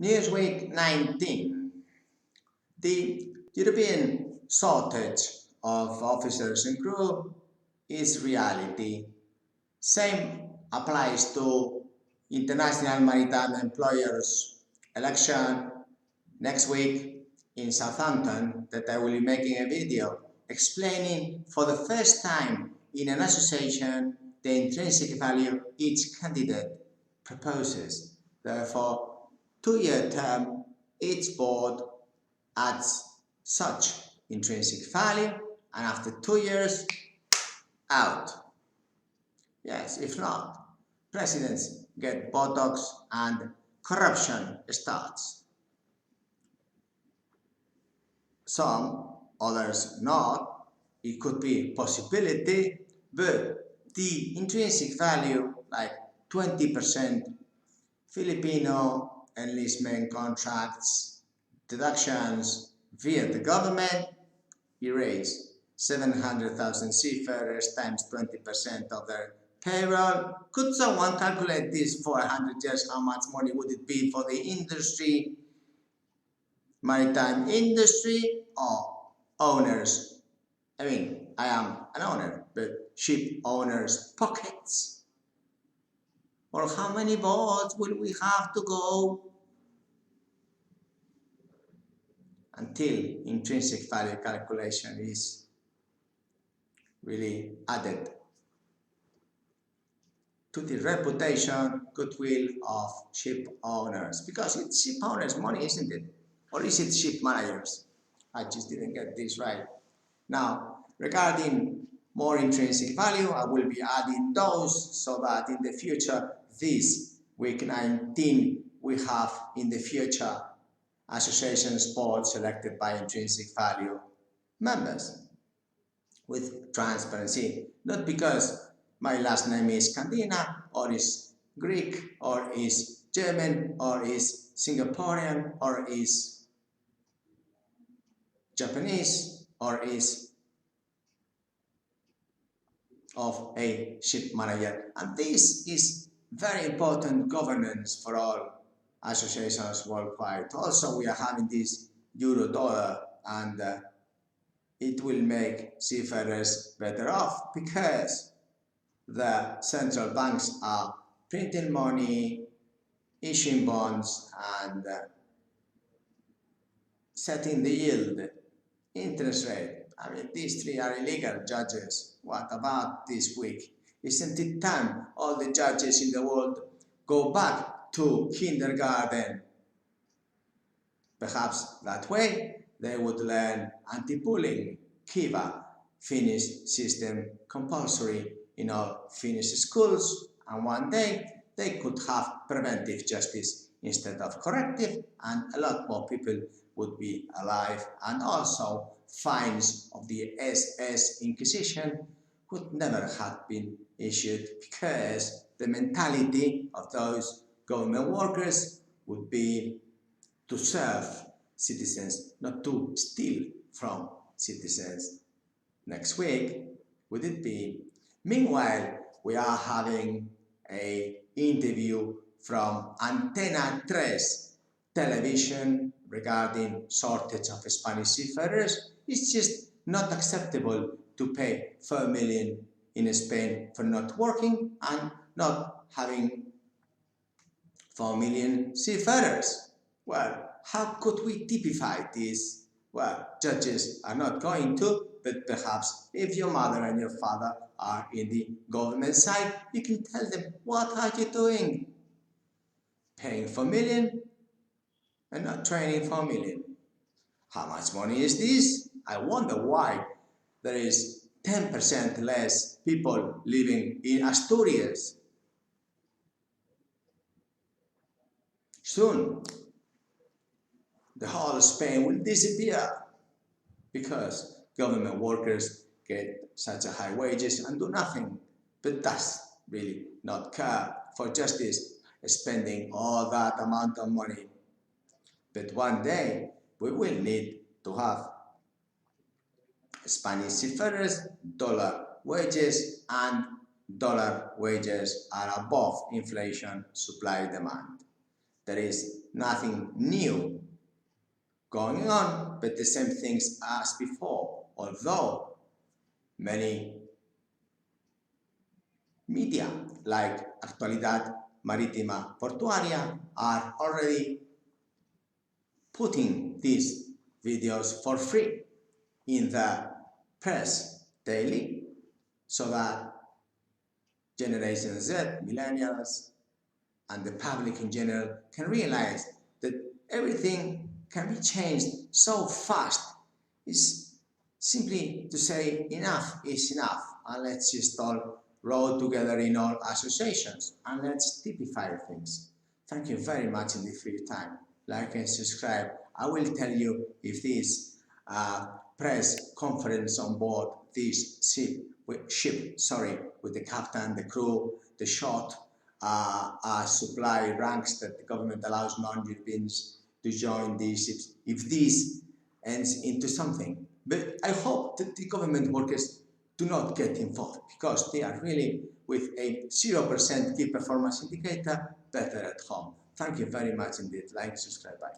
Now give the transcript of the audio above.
Newsweek 19. The European shortage of officers and crew is reality. Same applies to International Maritime Employers election next week in Southampton that I will be making a video explaining for the first time in an association the intrinsic value each candidate proposes. Therefore, 2-year term, each board adds such intrinsic value and after 2 years, out. Yes, if not, presidents get Botox and corruption starts. Some, others not. It could be possibility, but the intrinsic value, like 20% Filipino enlistment contracts, deductions via the government, erase 700,000 seafarers times 20% of their payroll. Could someone calculate this for 100 years? How much money would it be for the industry, maritime industry, or owners? I mean, I am an owner, but ship owners' pockets. Or how many boats will we have to go until intrinsic value calculation is really added to the reputation, goodwill of ship owners? Because it's ship owners' money, isn't it? Or is it ship managers? I just didn't get this right. Now, regarding more intrinsic value, I will be adding those so that in the future, this week 19, we have in the future associations board selected by intrinsic value members with transparency, not because my last name is Candina or is Greek or is German or is Singaporean or is Japanese or is of a ship manager. And this is very important governance for all associations worldwide. Also, we are having this euro dollar and it will make seafarers better off because the central banks are printing money, issuing bonds, and setting the yield, interest rate. I mean, these three are illegal, judges. What about this week? Isn't it time all the judges in the world go back to kindergarten? Perhaps that way they would learn anti-bullying, Kiva, Finnish system compulsory in all Finnish schools, and one day they could have preventive justice instead of corrective, and a lot more people would be alive, and also fines of the SS Inquisition would never have been issued because the mentality of those government workers would be to serve citizens, not to steal from citizens. Next week, would it be? Meanwhile, we are having an interview from Antena 3 television regarding shortage of Spanish seafarers. It's just not acceptable to pay 4 million in Spain for not working and not having 4 million seafarers. Well, how could we typify this? Well, judges are not going to, but perhaps if your mother and your father are in the government side, you can tell them, what are you doing? Paying 4 million and not training 4 million. How much money is this? I wonder why there is 10% less people living in Asturias. Soon, the whole of Spain will disappear because government workers get such a high wages and do nothing, but does really not care for justice, spending all that amount of money. But one day we will need to have Spanish seafarers, dollar wages, and dollar wages are above inflation supply demand. There is nothing new going on, but the same things as before, although many media like Actualidad Marítima Portuaria are already putting these videos for free in the press daily, so that Generation Z, millennials, and the public in general can realize that everything can be changed so fast. It's simply to say enough is enough, and let's just all roll together in all associations and let's typify things. Thank you very much indeed for your time. Like and subscribe. I will tell you if this press conference on board this ship, with the captain, the crew, the shot, supply ranks that the government allows non-Europeans to join these ships, if this ends into something. But I hope that the government workers do not get involved, because they are really, with a 0% key performance indicator, better at home. Thank you very much indeed. Like, subscribe, bye.